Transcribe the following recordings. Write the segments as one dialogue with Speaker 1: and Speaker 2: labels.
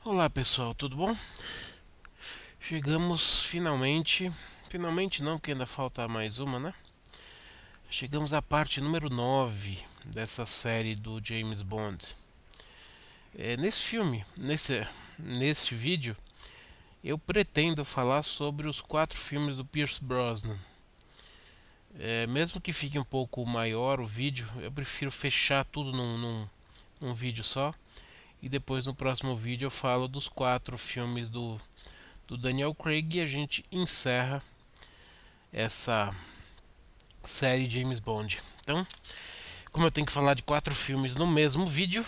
Speaker 1: Olá pessoal, tudo bom? Chegamos finalmente, finalmente não, porque ainda falta mais uma, né? Chegamos à parte número 9 dessa série do James Bond. Nesse filme, nesse vídeo, eu pretendo falar sobre os 4 filmes do Pierce Brosnan. Mesmo que fique um pouco maior o vídeo, eu prefiro fechar tudo num vídeo só. E depois no próximo vídeo eu falo dos 4 filmes do Daniel Craig e a gente encerra essa série James Bond. Então, como eu tenho que falar de 4 filmes no mesmo vídeo,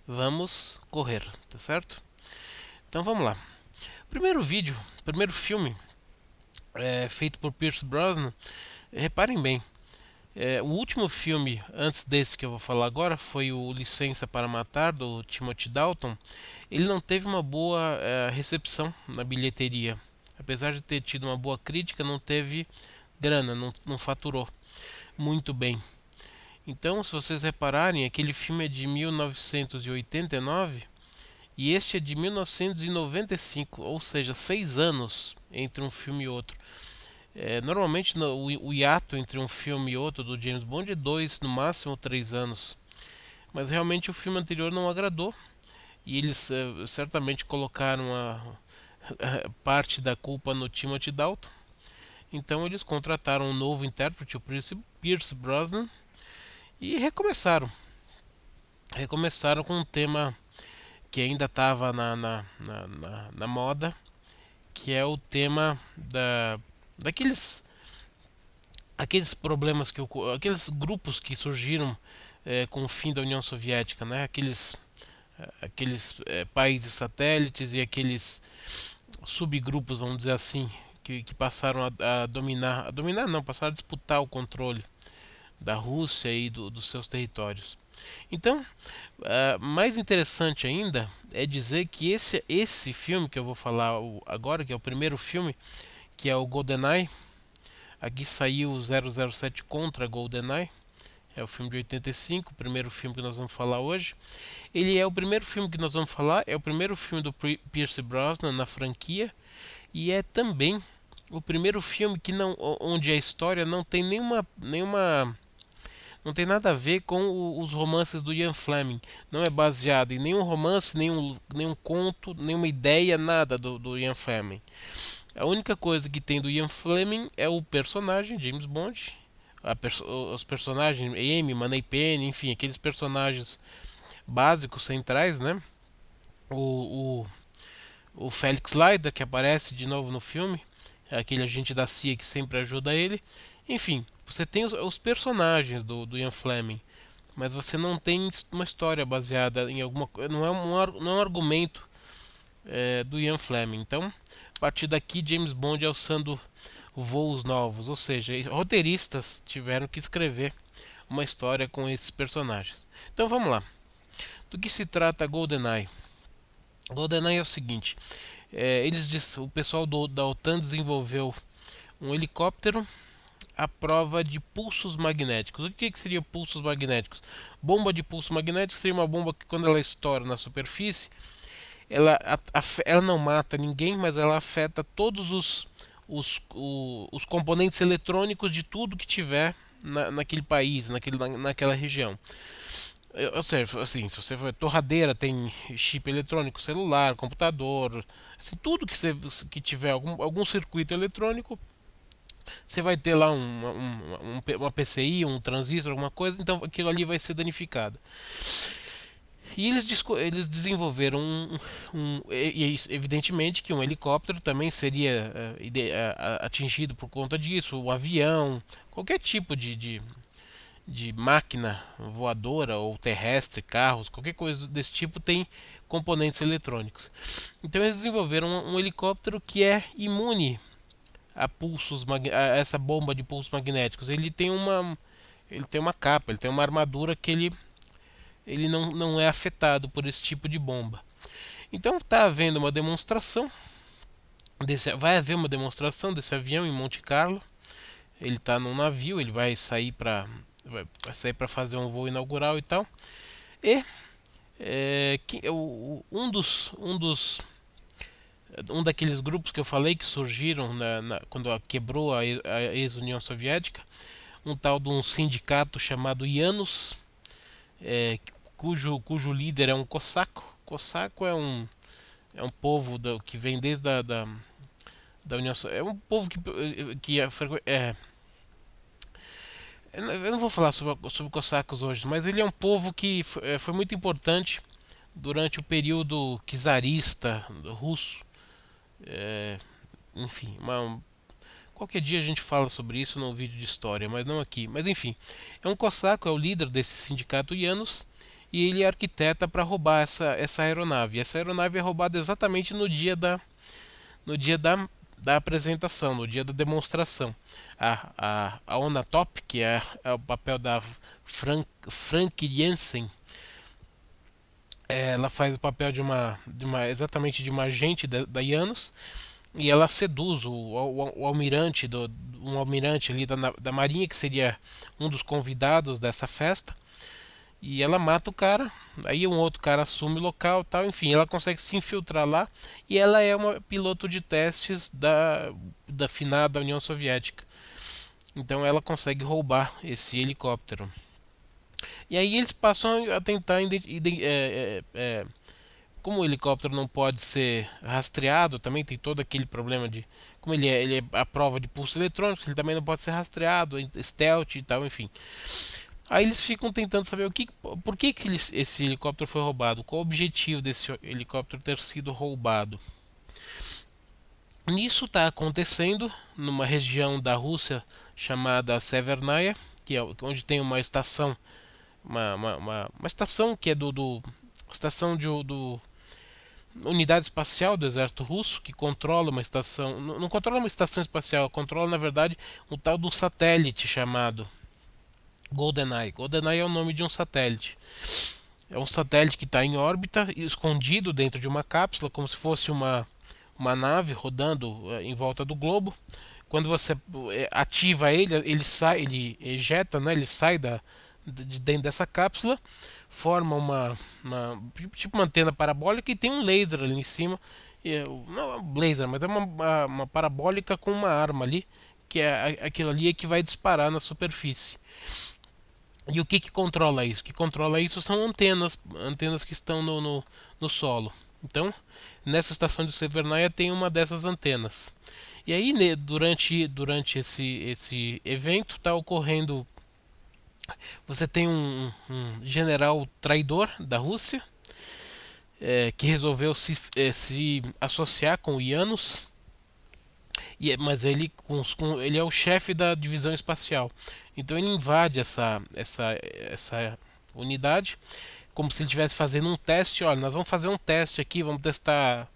Speaker 1: vamos correr, tá certo? Então vamos lá. Primeiro filme feito por Pierce Brosnan. Reparem bem, o último filme antes desse que eu vou falar agora foi o Licença para Matar do Timothy Dalton. Ele não teve uma boa recepção na bilheteria. Apesar de ter tido uma boa crítica, não teve grana, não faturou muito bem. Então, se vocês repararem, aquele filme é de 1989 e este é de 1995, ou seja, 6 anos entre um filme e outro. Normalmente o hiato entre um filme e outro do James Bond é 2, no máximo 3 anos. Mas realmente o filme anterior não agradou e eles certamente colocaram a parte da culpa no Timothy Dalton. Então eles contrataram um novo intérprete, o Pierce Brosnan, e recomeçaram com um tema que ainda estava na moda, que é o tema daqueles aqueles problemas aqueles grupos que surgiram com o fim da União Soviética, né? Aqueles países satélites e aqueles subgrupos, vamos dizer assim, que passaram a dominar não, passaram a disputar o controle da Rússia e dos seus territórios. Então, mais interessante ainda é dizer que esse filme que eu vou falar agora, que é o primeiro filme, que é o GoldenEye, aqui saiu o 007 contra GoldenEye, é o filme de 85, o primeiro filme que nós vamos falar hoje. Ele é o primeiro filme que nós vamos falar, é o primeiro filme do Pierce Brosnan na franquia e é também o primeiro filme que não, onde a história não tem nenhuma não tem nada a ver com os romances do Ian Fleming. Não é baseado em nenhum romance, nenhum conto, nenhuma ideia, nada do Ian Fleming. A única coisa que tem do Ian Fleming é o personagem James Bond, os personagens Amy, Moneypenny, enfim, aqueles personagens básicos centrais, né? O, o Felix Leiter, que aparece de novo no filme, é aquele agente da CIA que sempre ajuda ele. Enfim, você tem os personagens do Ian Fleming, mas você não tem uma história baseada em alguma coisa, não é um argumento do Ian Fleming. Então, a partir daqui, James Bond alçando voos novos, ou seja, roteiristas tiveram que escrever uma história com esses personagens. Então vamos lá. Do que se trata GoldenEye? GoldenEye é o seguinte: o pessoal da OTAN desenvolveu um helicóptero à prova de pulsos magnéticos. O que seria pulsos magnéticos? Bomba de pulso magnético seria uma bomba que, quando ela estoura na superfície, ela não mata ninguém, mas ela afeta todos os componentes eletrônicos de tudo que tiver naquele país, naquela região. Ou seja, assim, se você for torradeira, tem chip eletrônico, celular, computador, assim, tudo que tiver algum circuito eletrônico, você vai ter lá uma PCI, um transistor, alguma coisa, então aquilo ali vai ser danificado. E eles desenvolveram evidentemente que um helicóptero também seria atingido por conta disso, o avião, qualquer tipo de máquina voadora ou terrestre, carros, qualquer coisa desse tipo tem componentes eletrônicos. Então eles desenvolveram um helicóptero que é imune a essa bomba de pulsos magnéticos. Ele tem uma capa, ele tem uma armadura que ele não é afetado por esse tipo de bomba. Então está havendo uma demonstração vai haver uma demonstração desse avião em Monte Carlo. Ele está num navio, ele vai sair para fazer um voo inaugural e tal. E Um daqueles grupos que eu falei que surgiram quando quebrou a ex-União Soviética, um tal de um sindicato chamado Janus, cujo líder é um cossaco. Cossaco é um povo que vem desde da União Soviética. É um povo eu não vou falar sobre cossacos hoje, mas ele é um povo que foi muito importante durante o período czarista russo. É, enfim, qualquer dia a gente fala sobre isso num vídeo de história, mas não aqui. Mas enfim, é um cossaco, é o líder desse sindicato Janus, e ele arquiteta para roubar essa aeronave. Essa aeronave é roubada exatamente no dia da apresentação, no dia da demonstração. A Onatop, que é o papel da Frank Jensen, ela faz o papel exatamente de uma agente da Janus, e ela seduz o almirante um almirante ali da marinha, que seria um dos convidados dessa festa, e ela mata o cara. Aí um outro cara assume o local, tal, enfim, ela consegue se infiltrar lá, e ela é uma piloto de testes da finada União Soviética. Então ela consegue roubar esse helicóptero. E aí eles passam a tentar como o helicóptero não pode ser rastreado, também tem todo aquele problema de como ele é a prova de pulso eletrônico, ele também não pode ser rastreado, stealth e tal, enfim. Aí eles ficam tentando saber por que esse helicóptero foi roubado, qual o objetivo desse helicóptero ter sido roubado. Nisso está acontecendo numa região da Rússia chamada Severnaya, que é onde tem uma estação, uma estação que é estação do unidade espacial do exército russo, que controla uma estação, não controla uma estação espacial, controla na verdade um tal de um satélite chamado GoldenEye. GoldenEye é o nome de um satélite. É um satélite que está em órbita, escondido dentro de uma cápsula, como se fosse uma nave rodando em volta do globo. Quando você ativa ele sai, ele ejeta, né, ele sai de dentro dessa cápsula, forma tipo uma antena parabólica, e tem um laser ali em cima. Não é um laser, mas é uma parabólica com uma arma ali, que é aquilo ali que vai disparar na superfície. E o que controla isso? O que controla isso são antenas que estão no solo. Então, nessa estação de Severnaya tem uma dessas antenas. E aí, durante esse evento, está ocorrendo. Você tem um general traidor da Rússia, que resolveu se associar com o Janus, mas ele é o chefe da divisão espacial. Então ele invade essa unidade, como se ele estivesse fazendo um teste. Olha, nós vamos fazer um teste aqui, vamos testar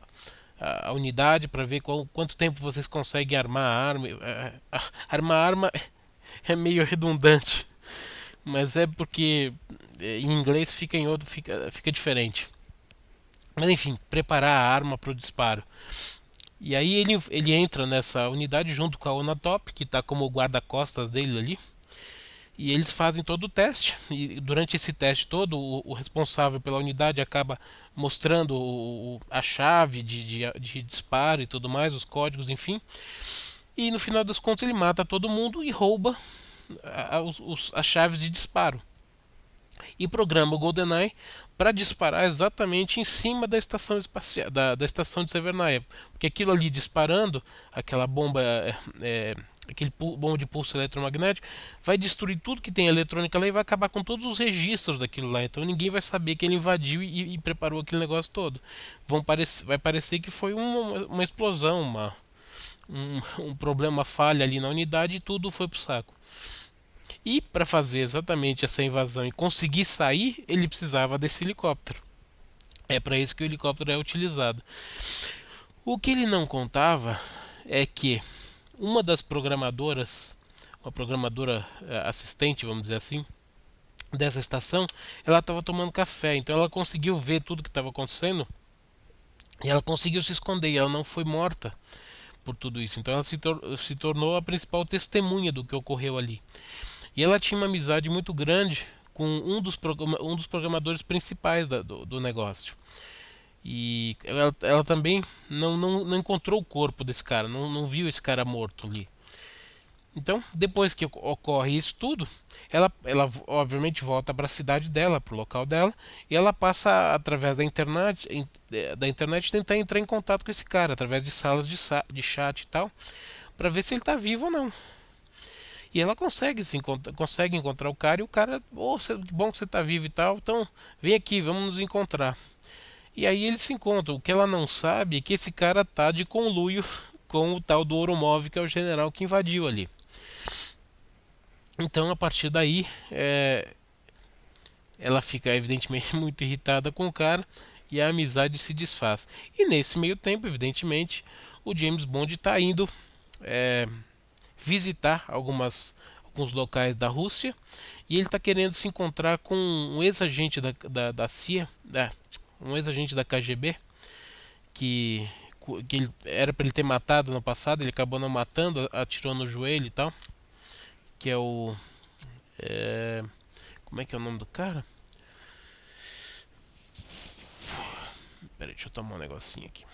Speaker 1: a unidade para ver quanto tempo vocês conseguem armar a arma. Armar a arma é meio redundante, mas é porque em inglês fica diferente. Mas enfim, preparar a arma para o disparo. E aí ele entra nessa unidade junto com a Onatop, que está como guarda-costas dele ali. E eles fazem todo o teste. E durante esse teste todo, o responsável pela unidade acaba mostrando a chave de disparo e tudo mais, os códigos, enfim. E no final das contas ele mata todo mundo e rouba as chaves de disparo. E programa o GoldenEye para disparar exatamente em cima da estação espacial, da estação de Severnaya, porque aquilo ali disparando, aquela bomba, aquele bomba de pulso eletromagnético, vai destruir tudo que tem eletrônica lá e vai acabar com todos os registros daquilo lá. Então ninguém vai saber que ele invadiu e preparou aquele negócio todo. Vai parecer que foi uma explosão, um problema, uma falha ali na unidade, e tudo foi pro saco. E para fazer exatamente essa invasão e conseguir sair, ele precisava desse helicóptero. É para isso que o helicóptero é utilizado. O que ele não contava é que uma das programadoras, uma programadora assistente, vamos dizer assim, dessa estação, ela estava tomando café, então ela conseguiu ver tudo que estava acontecendo e ela conseguiu se esconder, e ela não foi morta por tudo isso. Então ela se tornou a principal testemunha do que ocorreu ali. E ela tinha uma amizade muito grande com um dos programadores principais do negócio. E ela também não encontrou o corpo desse cara, não viu esse cara morto ali. Então, depois que ocorre isso tudo, ela obviamente volta para a cidade dela, para o local dela, e ela passa através da internet tentar entrar em contato com esse cara, através de salas de chat e tal, para ver se ele está vivo ou não. E ela consegue encontrar o cara, e o cara, que bom que você está vivo e tal, então vem aqui, vamos nos encontrar. E aí eles se encontram. O que ela não sabe é que esse cara tá de conluio com o tal do Oromov, que é o general que invadiu ali. Então, a partir daí, ela fica evidentemente muito irritada com o cara e a amizade se desfaz. E nesse meio tempo, evidentemente, o James Bond está indo é, visitar alguns locais da Rússia e ele está querendo se encontrar com um ex-agente da CIA, um ex-agente da KGB, que, que era para ele ter matado no passado, ele acabou não matando, atirou no joelho e tal, que é o... É, como é que é o nome do cara? Peraí, deixa eu tomar um negocinho aqui.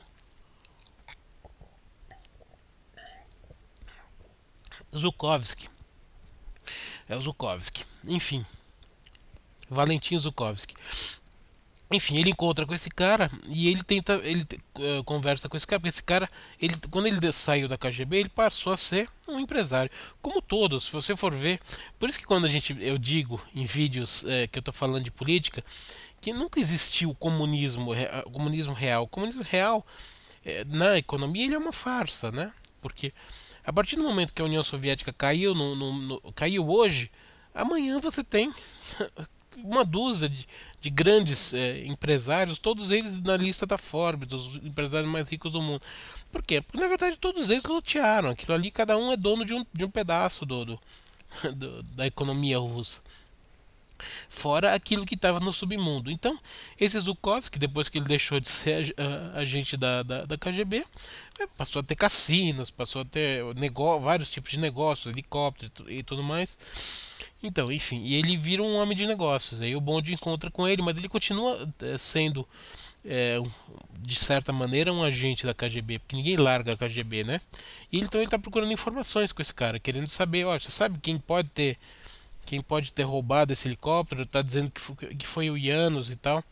Speaker 1: Zukovsky. É o Zukovsky. Enfim, Valentim Zukovsky. Enfim, ele encontra com esse cara e conversa com esse cara, porque esse cara, quando ele saiu da KGB, ele passou a ser um empresário, como todos, se você for ver. Por isso que quando eu digo em vídeos que eu estou falando de política, que nunca existiu comunismo real. O comunismo real, na economia, ele é uma farsa, né? Porque a partir do momento que a União Soviética caiu, caiu hoje, amanhã você tem uma dúzia de grandes empresários, todos eles na lista da Forbes, dos empresários mais ricos do mundo. Por quê? Porque na verdade todos eles lotearam. Aquilo ali, cada um é dono de um pedaço da economia russa. Fora aquilo que estava no submundo. Então, esse Zukovsky, depois que ele deixou de ser agente da KGB, passou a ter cassinos, passou a ter vários tipos de negócios, helicóptero e tudo mais. Então, enfim, e ele vira um homem de negócios. Aí o Bond encontra com ele, mas ele continua sendo, de certa maneira, um agente da KGB, porque ninguém larga a KGB, né? E então ele está procurando informações com esse cara, querendo saber, ó, você sabe quem pode ter roubado esse helicóptero? Tá dizendo que foi o Janos e tal.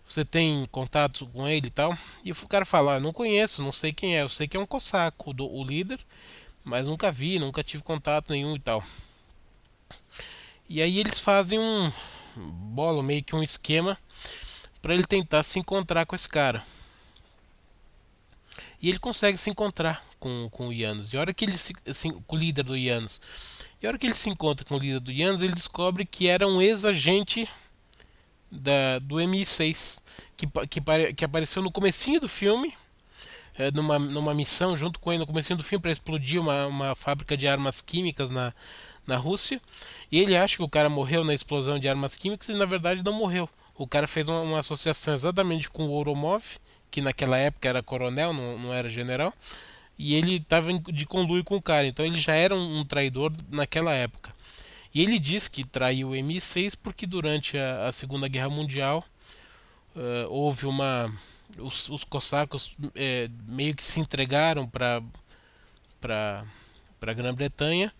Speaker 1: Você tem contato com ele e tal? E o cara fala, eu não conheço, não sei quem é, eu sei que é um cossaco, o líder, mas nunca vi, nunca tive contato nenhum e tal. E aí eles fazem meio que um esquema para ele tentar se encontrar com esse cara. E ele consegue se encontrar com o Janos. E a hora que com o líder do Janos. E a hora que ele se encontra com o líder do Janos, ele descobre que era um ex-agente do MI6 que apareceu no comecinho do filme, numa missão junto com ele no comecinho do filme para explodir uma fábrica de armas químicas na Rússia. E ele acha que o cara morreu na explosão de armas químicas e na verdade não morreu. O cara fez uma associação exatamente com o Oromov, que naquela época era coronel, não era general, e ele estava de conluio com o cara, então ele já era um traidor naquela época. E ele diz que traiu o MI6 porque durante a Segunda Guerra Mundial houve os cossacos meio que se entregaram para a Grã-Bretanha,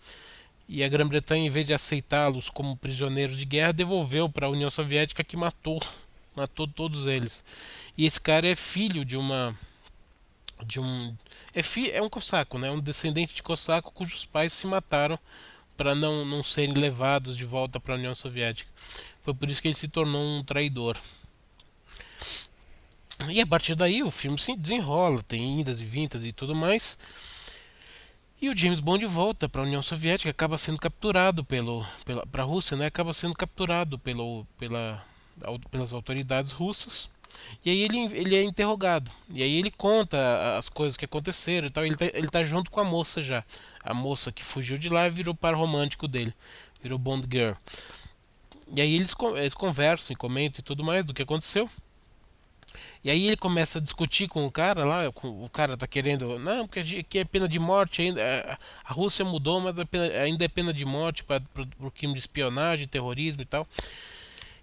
Speaker 1: e a Grã-Bretanha, em vez de aceitá-los como prisioneiros de guerra, devolveu para a União Soviética, que matou todos eles. E esse cara é filho de um é um cossaco, né? Um descendente de cossaco cujos pais se mataram para não serem levados de volta para a União Soviética. Foi por isso que ele se tornou um traidor. E a partir daí o filme se desenrola, tem indas e vindas e tudo mais. E o James Bond volta para a União Soviética, acaba sendo capturado para a Rússia, né? Acaba sendo capturado pelas autoridades russas. E aí ele é interrogado. E aí ele conta as coisas que aconteceram e tal. Ele tá junto com a moça já. A moça que fugiu de lá virou par romântico dele. Virou Bond Girl. E aí eles conversam e comentam e tudo mais do que aconteceu. E aí ele começa a discutir com o cara lá, o cara tá querendo, não, porque aqui é pena de morte ainda, a Rússia mudou, mas ainda é pena de morte para o crime de espionagem, terrorismo e tal.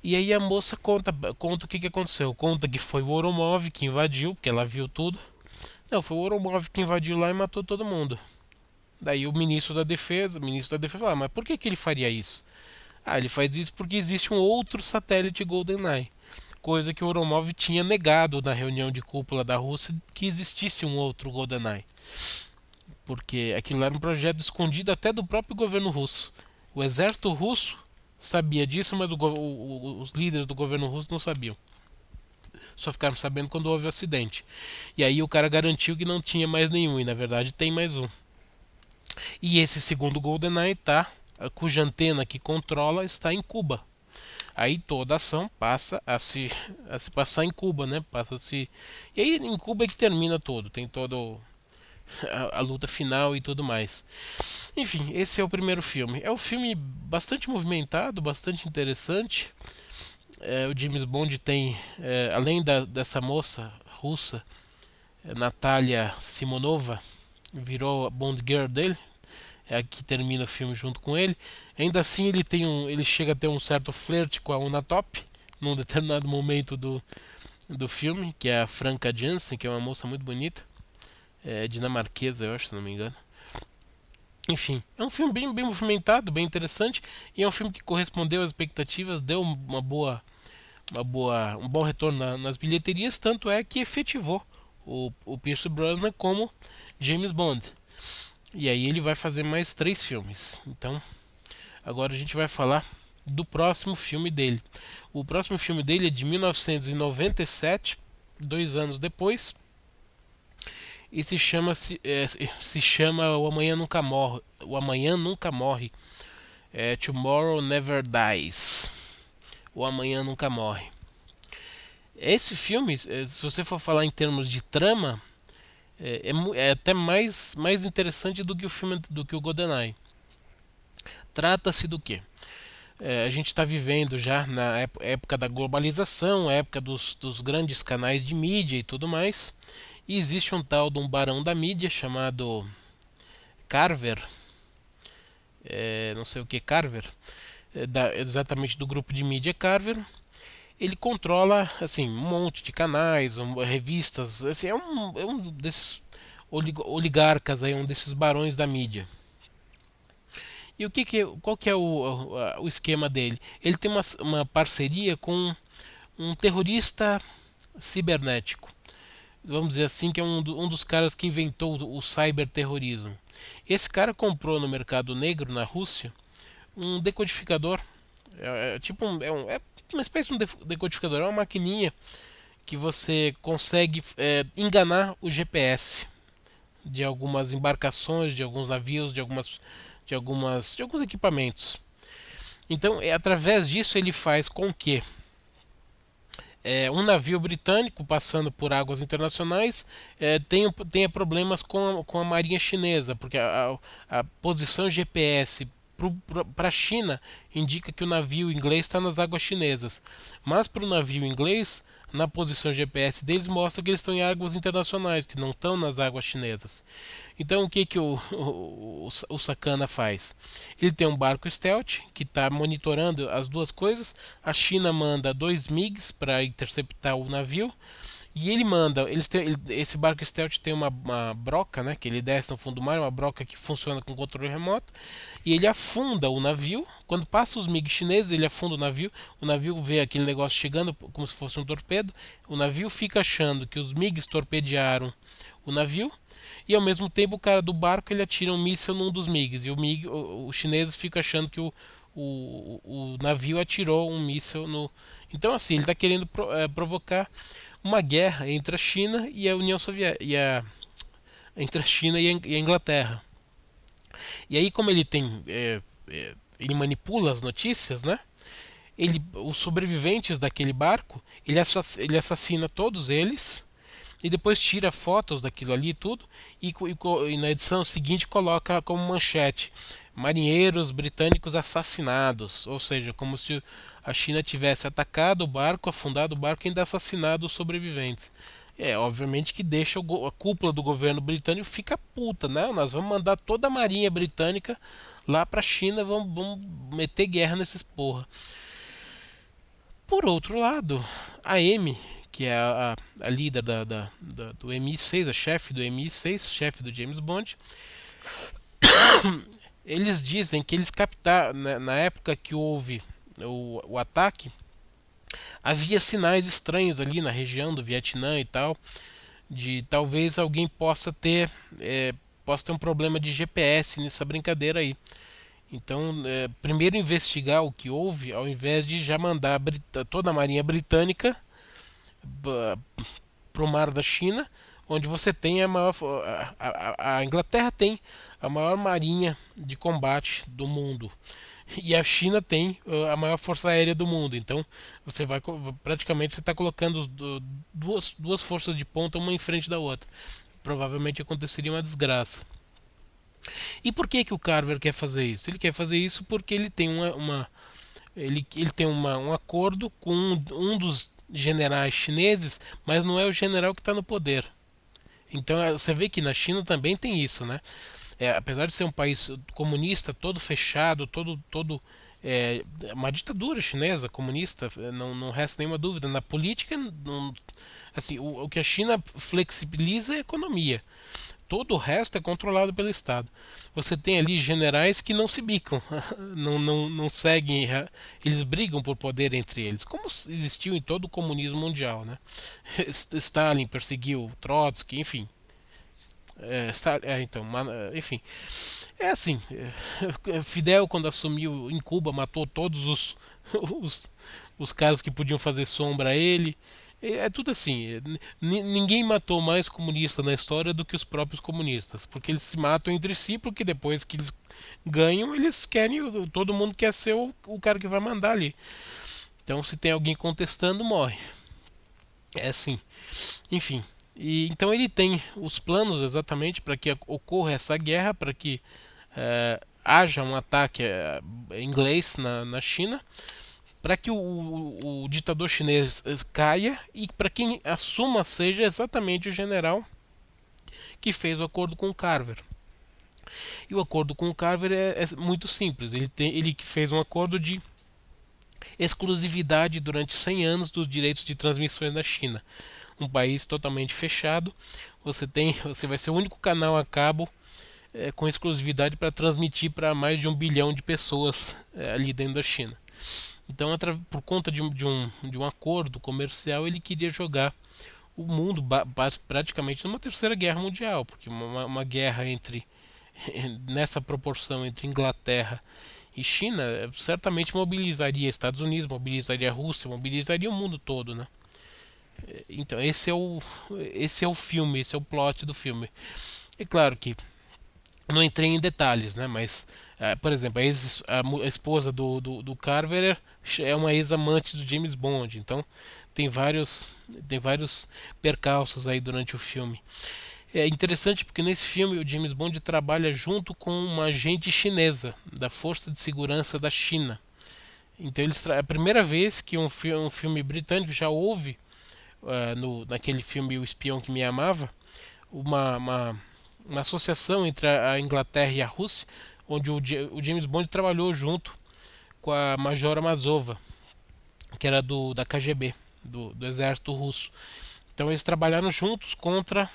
Speaker 1: E aí a moça conta o que aconteceu, conta que foi o Oromov que invadiu, porque ela viu tudo. Não, foi o Oromov que invadiu lá e matou todo mundo. Daí o ministro da defesa fala, mas por que ele faria isso? Ah, ele faz isso porque existe um outro satélite GoldenEye, coisa que o Oromov tinha negado na reunião de cúpula da Rússia que existisse um outro GoldenEye, porque aquilo era um projeto escondido até do próprio governo russo. O exército russo sabia disso, mas os líderes do governo russo não sabiam. Só ficaram sabendo quando houve o acidente. E aí o cara garantiu que não tinha mais nenhum, e na verdade tem mais um. E esse segundo GoldenEye tá, cuja antena que controla está em Cuba. Aí toda a ação passa a se passar em Cuba, né? E aí em Cuba é que termina todo, tem todo a luta final e tudo mais. Enfim, esse é o primeiro filme. É um filme bastante movimentado, bastante interessante. O James Bond tem, além dessa moça russa, Natalia Simonova, virou a Bond Girl dele. É a que termina o filme junto com ele. Ainda assim, ele chega a ter um certo flerte com a Una Top num determinado momento do filme, que é a Franca Janssen, que é uma moça muito bonita, dinamarquesa, eu acho, se não me engano. Enfim, é um filme bem movimentado, bem interessante, e é um filme que correspondeu às expectativas, deu um bom retorno nas bilheterias, tanto é que efetivou o Pierce Brosnan como James Bond. E aí ele vai fazer mais 3 filmes. Então, agora a gente vai falar do próximo filme dele. O próximo filme dele é de 1997, 2 anos depois, e se chama O Amanhã Nunca Morre. O Amanhã Nunca Morre. Tomorrow Never Dies. O Amanhã Nunca Morre. Esse filme, se você for falar em termos de trama, é até mais interessante do que o filme do que o GoldenEye. Trata-se do quê? A gente está vivendo já na época da globalização, a época dos grandes canais de mídia e tudo mais. E existe um tal de um barão da mídia chamado Carver, não sei o que Carver, exatamente do grupo de mídia Carver. Ele controla assim um monte de canais, revistas, assim, é um desses oligarcas aí, um desses barões da mídia. E qual que é o esquema dele? Ele tem uma parceria com um terrorista cibernético. Vamos dizer assim, que é um dos caras que inventou o cyberterrorismo. Esse cara comprou no mercado negro, na Rússia, um decodificador. É uma espécie de um decodificador, é uma maquininha que você consegue enganar o GPS de algumas embarcações, de alguns navios, de alguns equipamentos. Então, através disso, ele faz com que um navio britânico passando por águas internacionais tenha problemas com a marinha chinesa, porque a posição GPS para a China indica que o navio inglês está nas águas chinesas, mas para o navio inglês, na posição GPS deles, mostra que eles estão em águas internacionais, que não estão nas águas chinesas. Então o que o sacana faz? Ele tem um barco stealth que está monitorando as duas coisas. A China manda 2 MiGs para interceptar o navio. E ele manda. Esse barco stealth tem uma broca, né? Que ele desce no fundo do mar, uma broca que funciona com controle remoto. E ele afunda o navio. Quando passa os MiG chineses, ele afunda o navio. O navio vê aquele negócio chegando como se fosse um torpedo. O navio fica achando que os MiGs torpedearam o navio. E ao mesmo tempo o cara do barco ele atira um míssil num dos MiGs. E os chineses ficam achando que o navio atirou um míssil no. Então assim, ele está querendo provocar uma guerra entre a China e a União Soviética. Entre a China e a Inglaterra. E aí como ele manipula as notícias, né? Os sobreviventes daquele barco, ele assassina todos eles e depois tira fotos daquilo ali e tudo e na edição seguinte coloca como manchete: marinheiros britânicos assassinados, ou seja, como se a China tivesse atacado o barco, afundado o barco e ainda assassinado os sobreviventes. Obviamente que deixa a cúpula do governo britânico fica puta, né? Nós vamos mandar toda a marinha britânica lá pra China, vamos meter guerra nesses porra. Por outro lado, a Amy, que é a líder do MI6, a chefe do MI6, chefe do James Bond, eles dizem que eles captaram, na época que houve o ataque, havia sinais estranhos ali na região do Vietnã e tal, de talvez alguém possa ter um problema de GPS nessa brincadeira aí. Então, primeiro investigar o que houve, ao invés de já mandar toda a marinha britânica para o mar da China, onde você tem a maior. A Inglaterra tem a maior marinha de combate do mundo. E a China tem a maior força aérea do mundo. Então você vai praticamente você está colocando duas forças de ponta uma em frente da outra. Provavelmente aconteceria uma desgraça. E por que que o Carver quer fazer isso? Ele quer fazer isso porque ele tem ele tem um acordo com um dos generais chineses, mas não é o general que está no poder. Então você vê que na China também tem isso, né? Apesar de ser um país comunista, todo fechado, todo uma ditadura chinesa comunista, não resta nenhuma dúvida. Na política, não, assim, o que a China flexibiliza é a economia. Todo o resto é controlado pelo Estado. Você tem ali generais que não se bicam, não seguem, eles brigam por poder entre eles, como existiu em todo o comunismo mundial, né? Stalin perseguiu Trotsky, enfim. Então, enfim, é assim. Fidel, quando assumiu em Cuba, matou todos os, os caras que podiam fazer sombra a ele. É tudo assim. Ninguém matou mais comunista na história do que os próprios comunistas, porque eles se matam entre si, porque depois que eles ganham, eles querem, todo mundo quer ser o cara que vai mandar ali. Então, se tem alguém contestando, morre. É assim. Enfim. Então ele tem os planos exatamente para que ocorra essa guerra, para que haja um ataque inglês na China, para que o ditador chinês caia e para quem assuma seja exatamente o general que fez o acordo com o Carver. E o acordo com o Carver é muito simples. Ele fez um acordo de exclusividade durante 100 anos dos direitos de transmissões na China. Um país totalmente fechado. Você vai ser o único canal a cabo com exclusividade para transmitir para mais de 1 bilhão de pessoas ali dentro da China. Então, por conta de um acordo comercial, ele queria jogar o mundo praticamente numa terceira guerra mundial, porque uma guerra nessa proporção entre Inglaterra e China certamente mobilizaria Estados Unidos, mobilizaria a Rússia, mobilizaria o mundo todo, né? Então esse é o filme, esse é o plot do filme. É claro que não entrei em detalhes, né? Mas, por exemplo, a esposa do Carver é uma ex-amante do James Bond. Então tem vários percalços aí durante o filme. É interessante porque nesse filme o James Bond trabalha junto com uma agente chinesa da Força de Segurança da China. Então é a primeira vez que um filme britânico já houve naquele filme O Espião que Me Amava uma, uma, uma associação entre a Inglaterra e a Rússia, onde o James Bond trabalhou junto com a Major Amazova, que era da KGB, do exército russo. Então eles trabalharam juntos contra,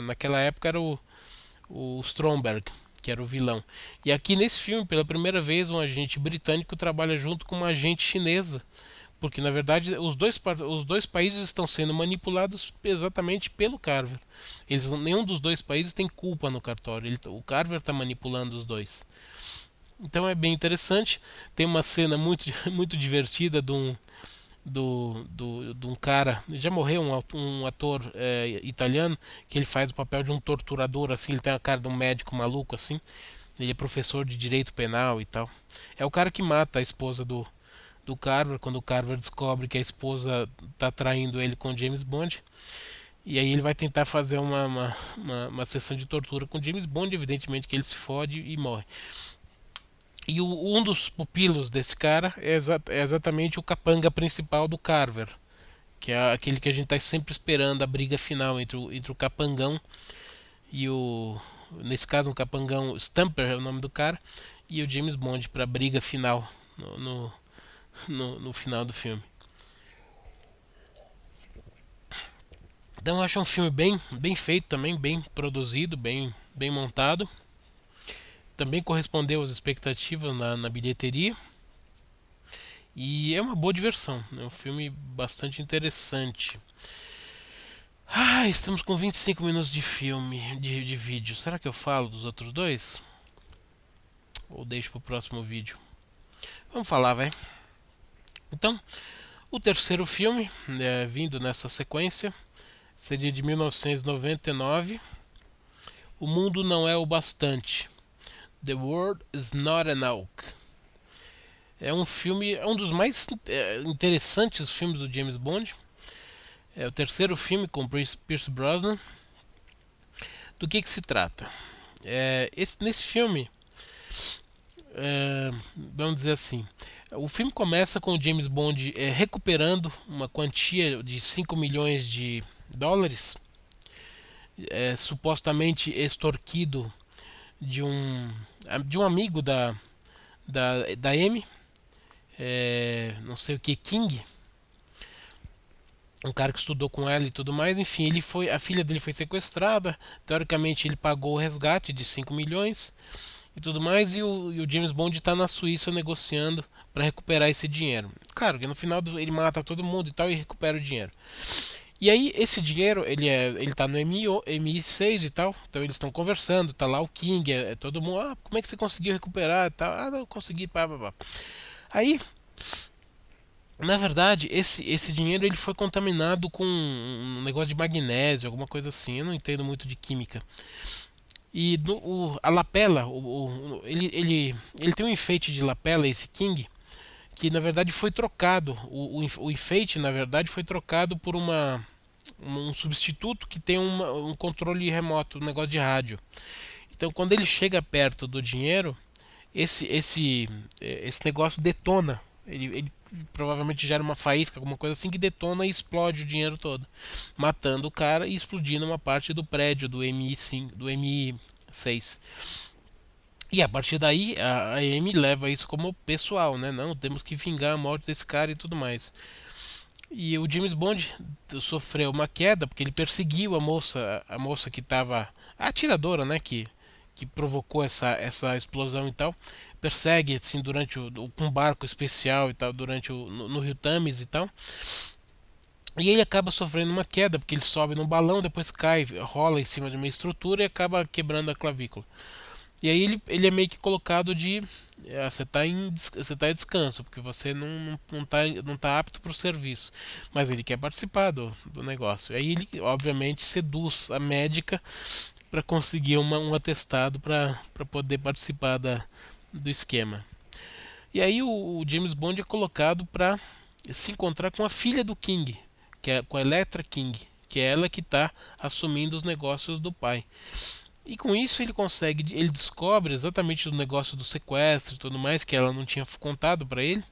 Speaker 1: naquela época era o Stromberg, que era o vilão. E aqui nesse filme, pela primeira vez, um agente britânico trabalha junto com uma agente chinesa, porque na verdade os dois países estão sendo manipulados exatamente pelo Carver. Nenhum dos dois países tem culpa no cartório. O Carver está manipulando os dois. Então é bem interessante. Tem uma cena muito, muito divertida de um cara. Já morreu um ator italiano que ele faz o papel de um torturador assim. Ele tem a cara de um médico maluco assim. Ele é professor de direito penal e tal. É o cara que mata a esposa do Carver, quando o Carver descobre que a esposa está traindo ele com James Bond. E aí ele vai tentar fazer uma sessão de tortura com James Bond, evidentemente que ele se fode e morre. E um dos pupilos desse cara é exatamente o capanga principal do Carver, que é aquele que a gente está sempre esperando a briga final entre o capangão e o. Nesse caso, um capangão Stamper é o nome do cara, e o James Bond para a briga final no final do filme. Então eu acho um filme bem feito também, bem produzido, bem montado. Também correspondeu às expectativas na bilheteria. E é uma boa diversão. É um filme bastante interessante. Ah, estamos com 25 minutos de filme, de vídeo. Será que eu falo dos outros dois? Ou deixo para o próximo vídeo? Vamos falar, vai. Então, o terceiro filme, vindo nessa sequência, seria de 1999. O Mundo Não É o Bastante. The World is Not Enough. É um filme, é um dos mais interessantes filmes do James Bond. É o terceiro filme com Pierce Brosnan. Do que se trata? Nesse filme, vamos dizer assim, o filme começa com o James Bond recuperando uma quantia de 5 milhões de dólares, supostamente extorquido de um amigo da Amy, não sei o que, King, um cara que estudou com ela e tudo mais. Enfim, a filha dele foi sequestrada. Teoricamente, ele pagou o resgate de 5 milhões e tudo mais. E o James Bond está na Suíça negociando para recuperar esse dinheiro. Claro que no final ele mata todo mundo e tal e recupera o dinheiro. E aí, esse dinheiro, ele tá no MI6 e tal. Então, eles estão conversando. Tá lá o King, todo mundo. Ah, como é que você conseguiu recuperar e tal? Ah, não, consegui, pá, pá, pá. Aí, na verdade, esse dinheiro ele foi contaminado com um negócio de magnésio, alguma coisa assim. Eu não entendo muito de química. E a lapela, ele tem um enfeite de lapela, esse King, que na verdade foi trocado. O enfeite, na verdade, foi trocado por um substituto que tem um controle remoto, um negócio de rádio. Então, quando ele chega perto do dinheiro, esse negócio detona. Ele provavelmente gera uma faísca, alguma coisa assim, que detona e explode o dinheiro todo, matando o cara e explodindo uma parte do prédio do MI5, do MI6. E a partir daí a Amy leva isso como pessoal, né? Não, temos que vingar a morte desse cara e tudo mais. E o James Bond sofreu uma queda porque ele perseguiu a moça que estava, a atiradora, né? Que provocou essa explosão e tal. Persegue assim durante um barco especial e tal, no Rio Thames e tal. E ele acaba sofrendo uma queda porque ele sobe num balão, depois cai, rola em cima de uma estrutura e acaba quebrando a clavícula. E aí ele é meio que colocado de você tá em descanso, porque você não tá apto para o serviço. Mas ele quer participar do negócio. Aí ele, obviamente, seduz a médica para conseguir um atestado para poder participar do esquema. E aí o James Bond é colocado para se encontrar com a filha do King, com a Electra King, que é ela que está assumindo os negócios do pai. E com isso ele descobre exatamente do negócio do sequestro e tudo mais que ela não tinha contado para ele.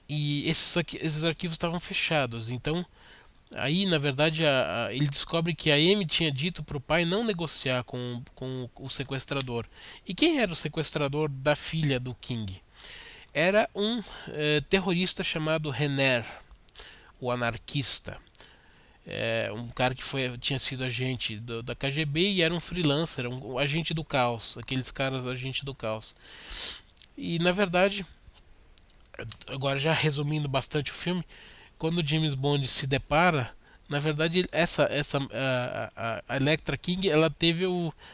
Speaker 1: E esses arquivos estavam fechados. Então, aí na verdade ele descobre que a Amy tinha dito para o pai não negociar com o sequestrador. E quem era o sequestrador da filha do King? Era um terrorista chamado Renner, o anarquista. Um cara que tinha sido agente da KGB e era um freelancer, um agente do caos, aqueles caras agente do caos. E na verdade, agora já resumindo bastante o filme, quando o James Bond se depara, na verdade a Electra King ela teve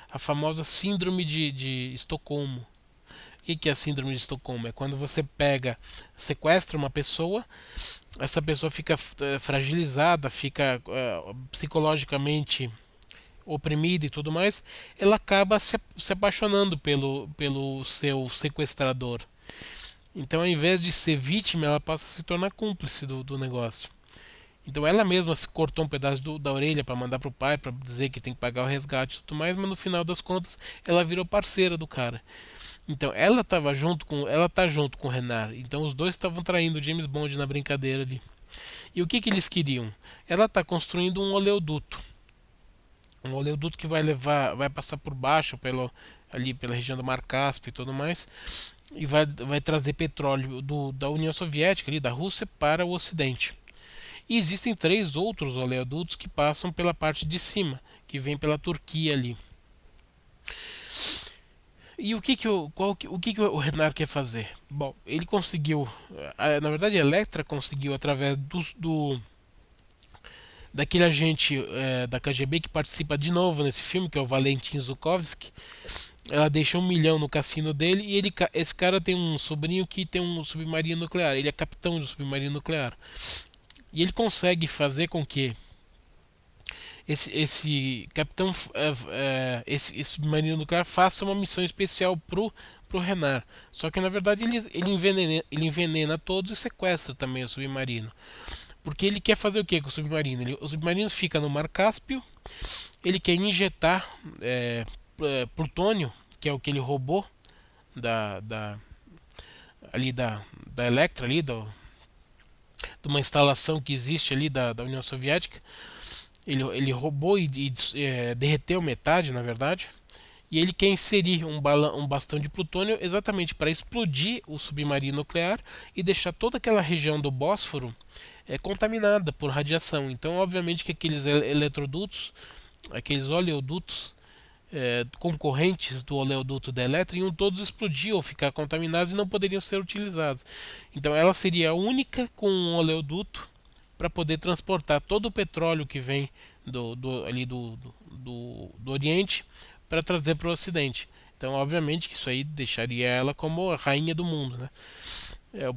Speaker 1: a famosa síndrome de Estocolmo. O que é a síndrome de Estocolmo? É quando você sequestra uma pessoa, essa pessoa fica fragilizada, fica psicologicamente oprimida e tudo mais, ela acaba se apaixonando pelo seu sequestrador. Então, ao invés de ser vítima, ela passa a se tornar cúmplice do negócio. Então ela mesma se cortou um pedaço da orelha para mandar pro pai, para dizer que tem que pagar o resgate e tudo mais, mas no final das contas ela virou parceira do cara. Então ela tá junto com o Renard. Então os dois estavam traindo o James Bond na brincadeira ali. E o que que eles queriam? Ela tá construindo um oleoduto que vai passar por baixo ali pela região do Mar Cáspio e tudo mais, e vai trazer petróleo da União Soviética ali, da Rússia, para o Ocidente. E existem três outros oleodutos que passam pela parte de cima, que vem pela Turquia ali. E o que o Renard quer fazer? Bom, ele conseguiu, na verdade a Electra conseguiu através daquele agente da KGB que participa de novo nesse filme, que é o Valentin Zukovsky. Ela deixa 1 milhão no cassino dele e esse cara tem um sobrinho que tem um submarino nuclear. Ele é capitão de um submarino nuclear. E ele consegue fazer com que esse capitão, esse submarino nuclear faça uma missão especial pro Renard. Só que na verdade ele envenena todos e sequestra também o submarino. Porque ele quer fazer o que com o submarino? O submarino fica no Mar Cáspio, ele quer injetar plutônio, que é o que ele roubou da, da, ali da Electra, ali, de uma instalação que existe ali da União Soviética. Ele roubou e derreteu metade, na verdade. E ele quer inserir um bastão de plutônio exatamente para explodir o submarino nuclear e deixar toda aquela região do Bósforo contaminada por radiação. Então, obviamente que aqueles eletrodutos, aqueles oleodutos concorrentes do oleoduto da Electra iam todos explodir ou ficar contaminados e não poderiam ser utilizados. Então, ela seria a única com um oleoduto para poder transportar todo o petróleo que vem ali do Oriente para trazer para o Ocidente. Então, obviamente que isso aí deixaria ela como a rainha do mundo, né?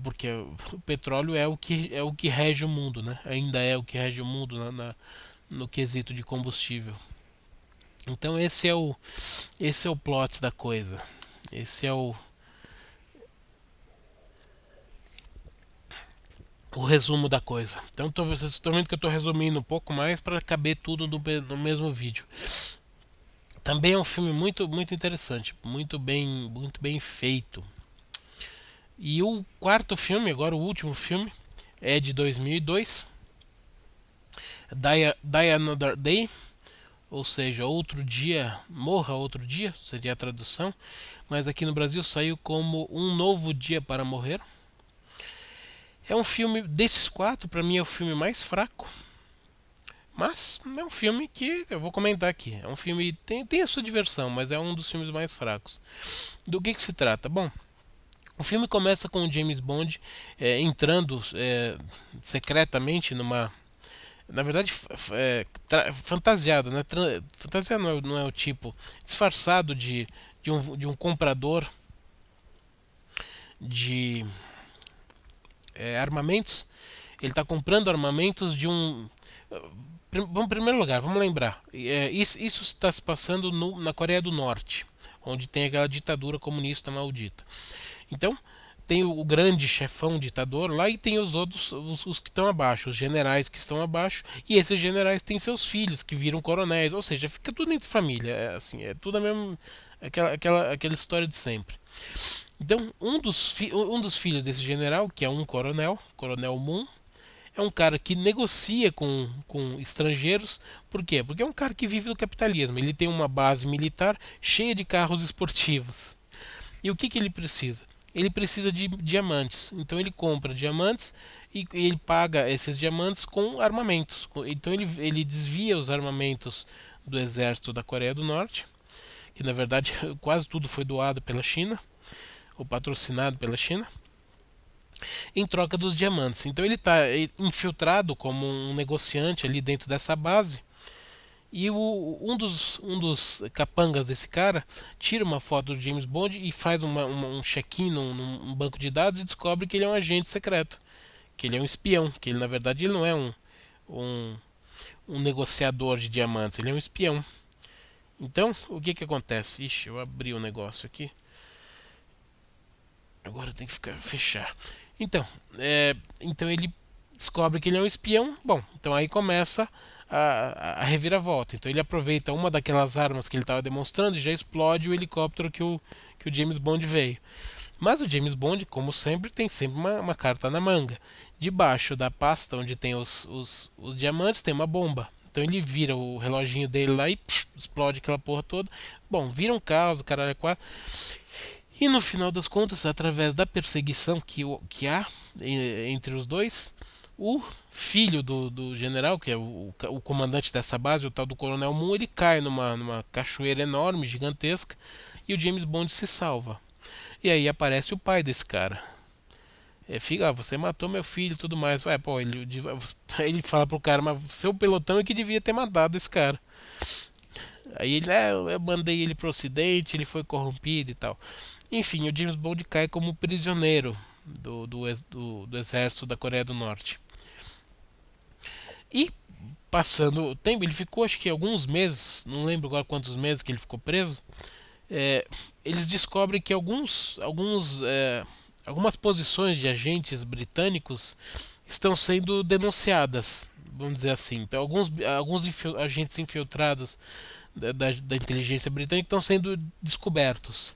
Speaker 1: Porque o petróleo é o que rege o mundo, né? Ainda é o que rege o mundo no quesito de combustível. Então esse é o plot da coisa. Esse é o resumo da coisa. Então vocês estão vendo que eu estou resumindo um pouco mais para caber tudo no mesmo vídeo. Também é um filme muito interessante, muito bem feito. E o quarto filme, agora o último filme, é de 2002, Die Another Day, ou seja, outro dia, morra outro dia, seria a tradução, mas aqui no Brasil saiu como Um Novo Dia para Morrer. É um filme desses quatro, para mim é o filme mais fraco, mas é um filme que eu vou comentar aqui. É um filme tem a sua diversão, mas é um dos filmes mais fracos. Do que se trata? Bom, o filme começa com o James Bond entrando secretamente numa, na verdade, fantasiado, né? Fantasiado não é o tipo, disfarçado de um comprador de armamentos. Ele está comprando armamentos de um. Vamos, em primeiro lugar, vamos lembrar. Isso está se passando na Coreia do Norte, onde tem aquela ditadura comunista maldita. Então, tem o grande chefão ditador lá e tem os outros, os que estão abaixo, os generais que estão abaixo, e esses generais têm seus filhos que viram coronéis, ou seja, fica tudo entre família, assim, é tudo a mesma, aquela história de sempre. Então, um dos filhos desse general, que é um coronel, Coronel Moon, é um cara que negocia com estrangeiros. Por quê? Porque é um cara que vive do capitalismo. Ele tem uma base militar cheia de carros esportivos. E o que ele precisa? Ele precisa de diamantes. Então ele compra diamantes e ele paga esses diamantes com armamentos. Então ele desvia os armamentos do exército da Coreia do Norte, que na verdade quase tudo foi doado pela China, ou patrocinado pela China, em troca dos diamantes. Então ele está infiltrado como um negociante ali dentro dessa base. E um dos capangas desse cara tira uma foto do James Bond e faz um check-in num banco de dados e descobre que ele é um agente secreto, que ele é um espião, que ele na verdade ele não é um, um negociador de diamantes, ele é um espião. Então, o que acontece? Ixi, eu abri o negócio aqui. Agora tem que fechar. Então, então ele descobre que ele é um espião. Bom, então aí começa a reviravolta. Então ele aproveita uma daquelas armas que ele estava demonstrando e já explode o helicóptero que o James Bond veio. Mas o James Bond, como sempre, tem sempre uma carta na manga. Debaixo da pasta onde tem os diamantes tem uma bomba. Então ele vira o reloginho dele lá e explode aquela porra toda. Bom, vira um caos, o caralho é quatro. E no final das contas, através da perseguição que há entre os dois, o filho do general, que é o comandante dessa base, o tal do Coronel Moon, ele cai numa cachoeira enorme, gigantesca, e o James Bond se salva. E aí aparece o pai desse cara. Fica, você matou meu filho e tudo mais. Pô, ele fala pro cara, mas seu pelotão é que devia ter matado esse cara. Aí ele, eu mandei ele pro ocidente, ele foi corrompido e tal. Enfim, o James Bond cai como prisioneiro do exército da Coreia do Norte. E passando o tempo, ele ficou acho que alguns meses, não lembro agora quantos meses que ele ficou preso. Eles descobrem que algumas posições de agentes britânicos estão sendo denunciadas, vamos dizer assim. Então, alguns agentes infiltrados da inteligência britânica estão sendo descobertos.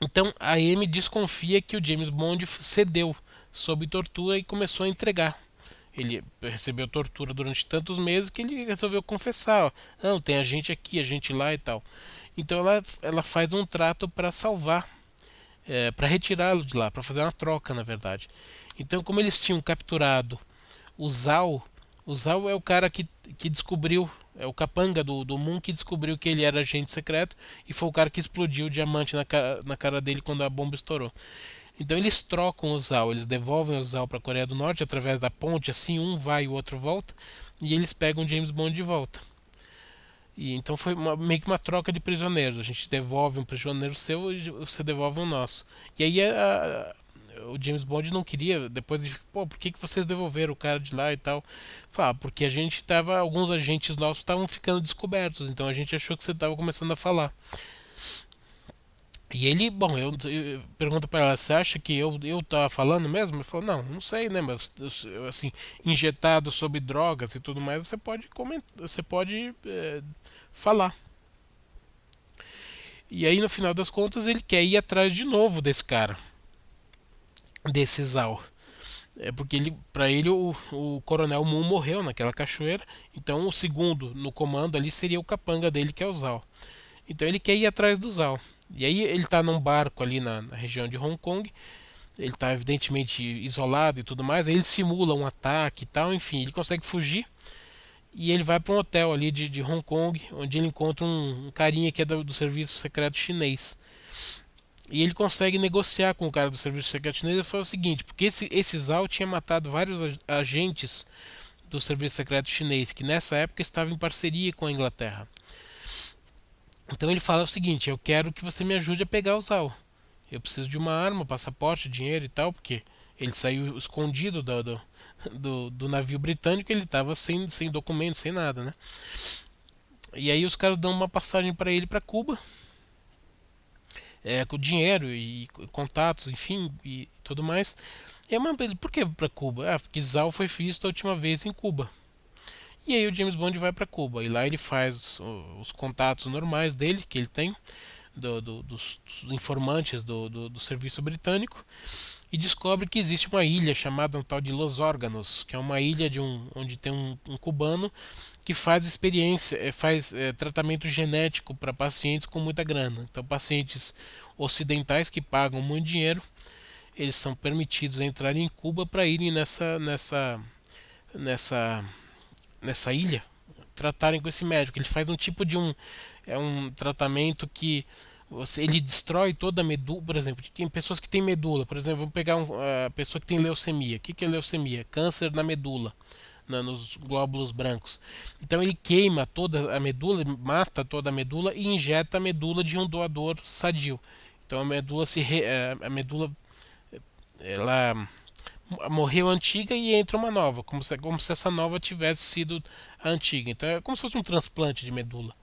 Speaker 1: Então a Amy desconfia que o James Bond cedeu sob tortura e começou a entregar. Ele recebeu tortura durante tantos meses que ele resolveu confessar. Ó, não, tem a gente aqui, a gente lá e tal. Então ela faz um trato para salvar, para retirá-lo de lá, para fazer uma troca, na verdade. Então, como eles tinham capturado o Zal, o Zal é o cara que descobriu, é o capanga do Moon que descobriu que ele era agente secreto e foi o cara que explodiu o diamante na cara dele quando a bomba estourou. Então eles trocam o Zal, eles devolvem o Zal para a Coreia do Norte através da ponte, assim um vai e o outro volta, e eles pegam o James Bond de volta. E então foi meio que uma troca de prisioneiros. A gente devolve um prisioneiro seu e você devolve um nosso. E aí o James Bond não queria, depois de, pô, por que vocês devolveram o cara de lá e tal? Fala, porque a gente tava, alguns agentes nossos estavam ficando descobertos, então a gente achou que você estava começando a falar. E ele, bom, eu pergunto para ela, você acha que eu tava falando mesmo? Ele falou, não, não sei, né, mas assim, injetado sob drogas e tudo mais, você pode comentar, você pode falar. E aí no final das contas ele quer ir atrás de novo desse cara, desse Zal. Porque para ele o Coronel Moon morreu naquela cachoeira, então o segundo no comando ali seria o capanga dele, que é o Zal. Então ele quer ir atrás do Zal. E aí ele está num barco ali na região de Hong Kong, ele está evidentemente isolado e tudo mais, aí ele simula um ataque e tal, enfim, ele consegue fugir e ele vai para um hotel ali de Hong Kong, onde ele encontra um carinha que é do serviço secreto chinês. E ele consegue negociar com o cara do serviço secreto chinês e fala o seguinte, porque esse Zhao tinha matado vários agentes do serviço secreto chinês, que nessa época estava em parceria com a Inglaterra. Então ele fala o seguinte, eu quero que você me ajude a pegar o Zhao. Eu preciso de uma arma, passaporte, dinheiro e tal, porque ele saiu escondido do navio britânico, ele estava sem documento, sem nada, né? E aí os caras dão uma passagem para ele para Cuba, com dinheiro e contatos, enfim, e tudo mais. E uma por que para Cuba? Porque Zal foi visto a última vez em Cuba. E aí o James Bond vai para Cuba e lá ele faz os contatos normais dele, que ele tem, dos informantes do serviço britânico, e descobre que existe uma ilha chamada um tal de Los Órganos, que é uma ilha onde tem um cubano que faz experiência, faz tratamento genético para pacientes com muita grana. Então, pacientes ocidentais que pagam muito dinheiro, eles são permitidos a entrar em Cuba para irem nessa, nessa ilha tratarem com esse médico. Ele faz um tipo de um tratamento que ele destrói toda a medula, por exemplo, tem pessoas que têm medula, por exemplo, vamos pegar a pessoa que tem leucemia. O que é leucemia? Câncer na medula, nos glóbulos brancos. Então ele queima toda a medula, mata toda a medula e injeta a medula de um doador sadio. Então a medula ela morreu antiga e entra uma nova, como se essa nova tivesse sido a antiga. Então é como se fosse um transplante de medula.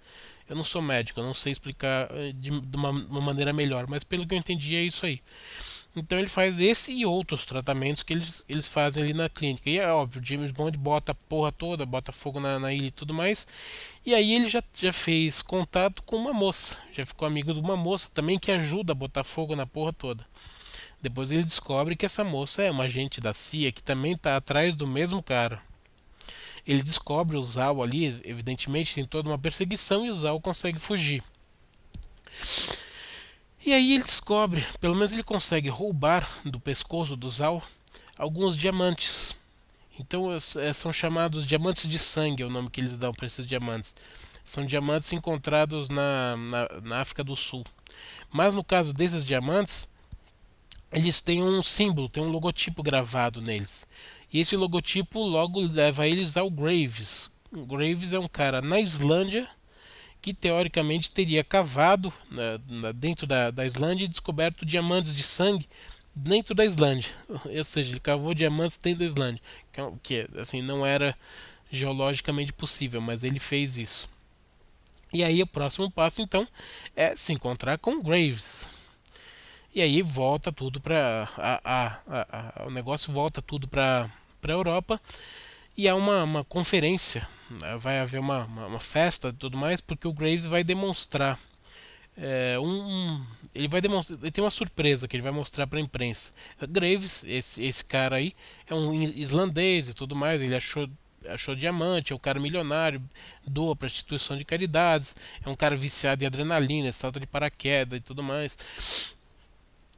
Speaker 1: Eu não sou médico, eu não sei explicar de uma maneira melhor, mas pelo que eu entendi é isso aí. Então ele faz esse e outros tratamentos que eles fazem ali na clínica. E é óbvio, o James Bond bota a porra toda, bota fogo na ilha e tudo mais. E aí ele já fez contato com uma moça, já ficou amigo de uma moça também que ajuda a botar fogo na porra toda. Depois ele descobre que essa moça é uma agente da CIA que também está atrás do mesmo cara. Ele descobre o Zal ali, evidentemente tem toda uma perseguição e o Zal consegue fugir. E aí ele descobre, pelo menos ele consegue roubar do pescoço do Zal alguns diamantes. Então são chamados diamantes de sangue, é o nome que eles dão para esses diamantes. São diamantes encontrados na África do Sul. Mas no caso desses diamantes, eles têm um símbolo, tem um logotipo gravado neles. E esse logotipo logo leva eles ao Graves. O Graves é um cara na Islândia que teoricamente teria cavado dentro da Islândia e descoberto diamantes de sangue dentro da Islândia. Ou seja, ele cavou diamantes dentro da Islândia, que assim não era geologicamente possível, mas ele fez isso. E aí o próximo passo então é se encontrar com Graves. E aí volta tudo para o negócio volta tudo para a Europa e há uma conferência, vai haver uma festa e tudo mais, porque o Graves vai demonstrar ele vai demonstrar, ele tem uma surpresa que ele vai mostrar para a imprensa. Graves, esse cara aí, é um islandês e tudo mais, ele achou diamante, é um cara milionário, doa para instituição de caridades, é um cara viciado em adrenalina, salta de paraquedas e tudo mais.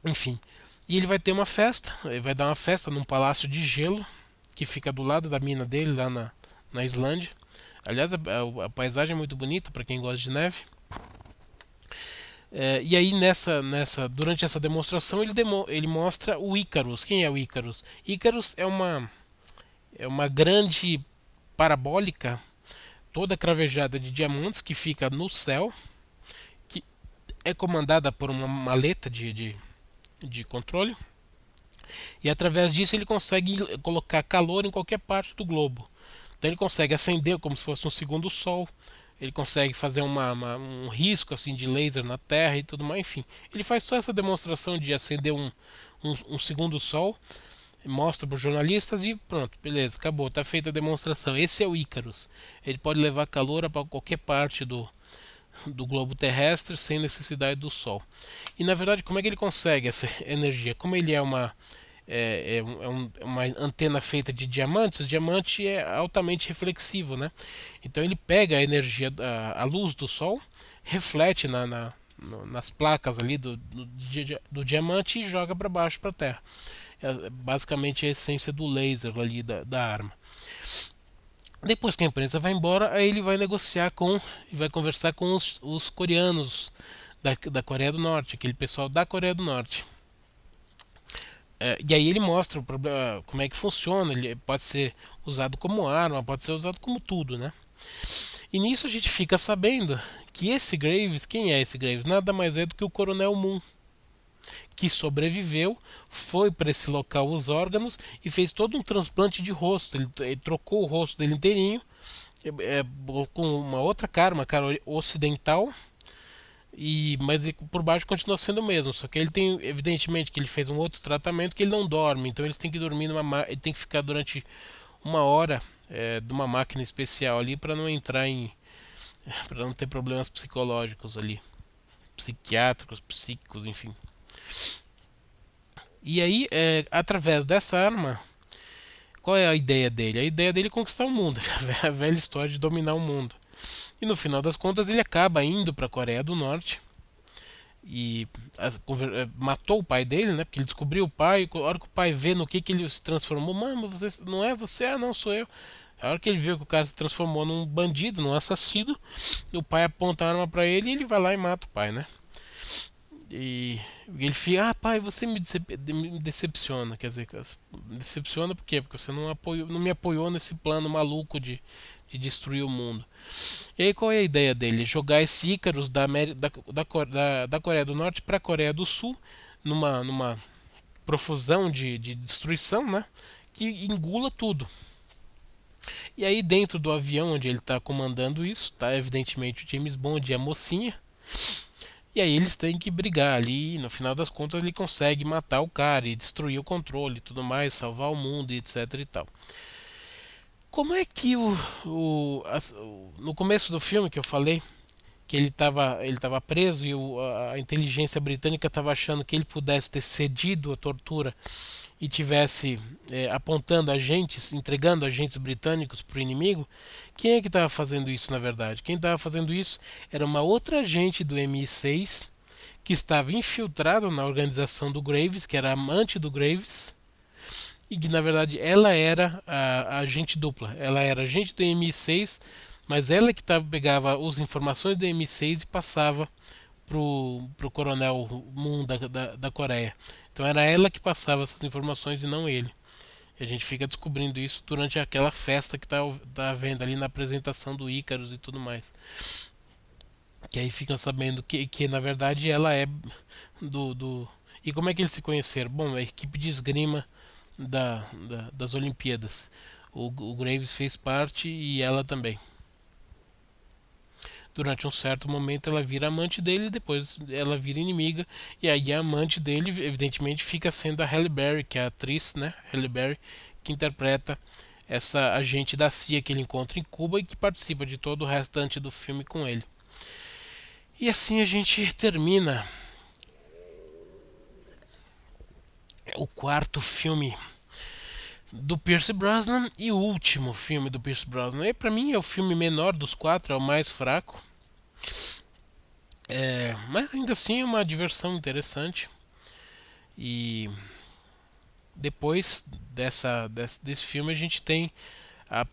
Speaker 1: Enfim, e ele vai ter uma festa, ele vai dar uma festa num palácio de gelo que fica do lado da mina dele lá na Islândia. Aliás, a paisagem é muito bonita para quem gosta de neve. E aí durante essa demonstração ele mostra o Icarus. Quem é o Icarus? Icarus é uma grande parabólica toda cravejada de diamantes que fica no céu, que é comandada por uma maleta de controle. E através disso ele consegue colocar calor em qualquer parte do globo. Então ele consegue acender como se fosse um segundo sol. Ele consegue fazer um risco assim de laser na Terra e tudo mais. Enfim, ele faz só essa demonstração de acender um segundo sol, mostra para os jornalistas e pronto, beleza, acabou, está feita a demonstração. Esse é o Icarus. Ele pode levar calor para qualquer parte do globo terrestre sem necessidade do Sol. E na verdade, como é que ele consegue essa energia? Como ele é uma antena feita de diamantes, o diamante é altamente reflexivo, né? Então ele pega a energia, a luz do Sol, reflete nas placas ali do diamante e joga para baixo para a Terra. É basicamente a essência do laser ali da arma. Depois que a imprensa vai embora, aí ele vai negociar vai conversar com os coreanos da Coreia do Norte, aquele pessoal da Coreia do Norte. E aí ele mostra o problema, como é que funciona. Ele pode ser usado como arma, pode ser usado como tudo, né? E nisso a gente fica sabendo que esse Graves, quem é esse Graves? Nada mais é do que o Coronel Moon, que sobreviveu, foi para esse local os órgãos e fez todo um transplante de rosto. Ele trocou o rosto dele inteirinho com uma outra cara, uma cara ocidental, mas ele, por baixo continua sendo o mesmo. Só que ele tem, evidentemente, que ele fez um outro tratamento que ele não dorme. Então eles têm que dormir ele tem que ficar durante uma hora de uma máquina especial ali para não entrar para não ter problemas psicológicos ali, psiquiátricos, psíquicos, enfim. E aí, através dessa arma, qual é a ideia dele? A ideia dele é conquistar o mundo, a velha história de dominar o mundo. E no final das contas, ele acaba indo para a Coreia do Norte e matou o pai dele, né? Porque ele descobriu o pai. A hora que o pai vê no que ele se transformou, mano, você não é você? Ah, não, sou eu. A hora que ele viu que o cara se transformou num bandido, num assassino, o pai aponta a arma para ele e ele vai lá e mata o pai, né? E ele fica, pai, você me decepciona, quer dizer, me decepciona por quê? Porque você não me apoiou nesse plano maluco de destruir o mundo. E aí qual é a ideia dele? Jogar esse Ícaros da Coreia do Norte para a Coreia do Sul, numa profusão de destruição, né? Que engula tudo. E aí dentro do avião onde ele está comandando isso, tá evidentemente o James Bond e a mocinha. E aí eles têm que brigar ali, e no final das contas ele consegue matar o cara e destruir o controle e tudo mais, salvar o mundo e etc e tal. Como é que no começo do filme que eu falei que ele tava preso e a inteligência britânica estava achando que ele pudesse ter cedido à tortura e tivesse apontando agentes, entregando agentes britânicos para o inimigo, quem é que estava fazendo isso na verdade? Quem estava fazendo isso era uma outra agente do MI6 que estava infiltrado na organização do Graves, que era amante do Graves, e que na verdade ela era a agente dupla. Ela era agente do MI6, mas ela que pegava as informações do MI6 e passava pro coronel Moon da Coreia. Então era ela que passava essas informações e não ele. E a gente fica descobrindo isso durante aquela festa que tá vendo ali na apresentação do Icarus e tudo mais. Que aí ficam sabendo que na verdade ela é do. E como é que eles se conheceram? Bom, a equipe de esgrima das Olimpíadas. O Graves fez parte e ela também. Durante um certo momento ela vira amante dele, depois ela vira inimiga, e aí a amante dele, evidentemente, fica sendo a Halle Berry, que é a atriz, né? Halle Berry, que interpreta essa agente da CIA que ele encontra em Cuba e que participa de todo o restante do filme com ele. E assim a gente termina o quarto filme do Pierce Brosnan e o último filme do Pierce Brosnan. E para mim é o filme menor dos quatro, é o mais fraco. Mas ainda assim é uma diversão interessante. E depois desse filme a gente tem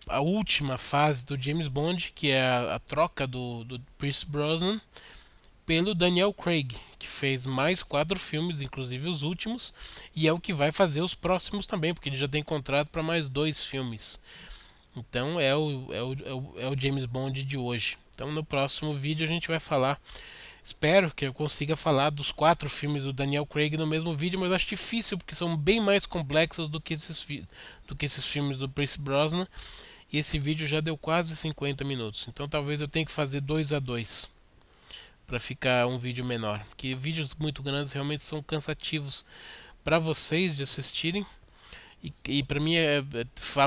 Speaker 1: a última fase do James Bond, que é a troca do Pierce Brosnan pelo Daniel Craig, que fez mais quatro filmes, inclusive os últimos, e é o que vai fazer os próximos também, porque ele já tem contrato para mais dois filmes. Então é o James Bond de hoje. Então no próximo vídeo a gente vai falar. Espero que eu consiga falar dos quatro filmes do Daniel Craig no mesmo vídeo, mas acho difícil porque são bem mais complexos do que esses filmes do Pierce Brosnan. E esse vídeo já deu quase 50 minutos, então talvez eu tenha que fazer 2 a 2 para ficar um vídeo menor. Porque vídeos muito grandes realmente são cansativos para vocês de assistirem. E para mim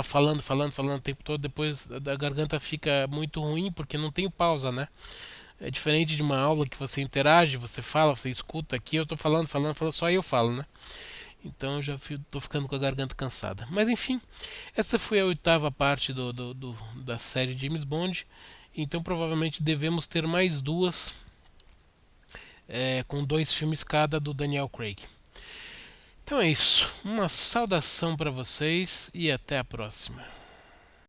Speaker 1: falando o tempo todo, depois a garganta fica muito ruim porque não tem pausa, né? É diferente de uma aula que você interage, você fala, você escuta. Aqui eu tô falando, só eu falo, né? Então eu já tô ficando com a garganta cansada. Mas enfim, essa foi a oitava parte da série James Bond. Então provavelmente devemos ter mais duas, com dois filmes cada do Daniel Craig. Então é isso. Uma saudação para vocês e até a próxima.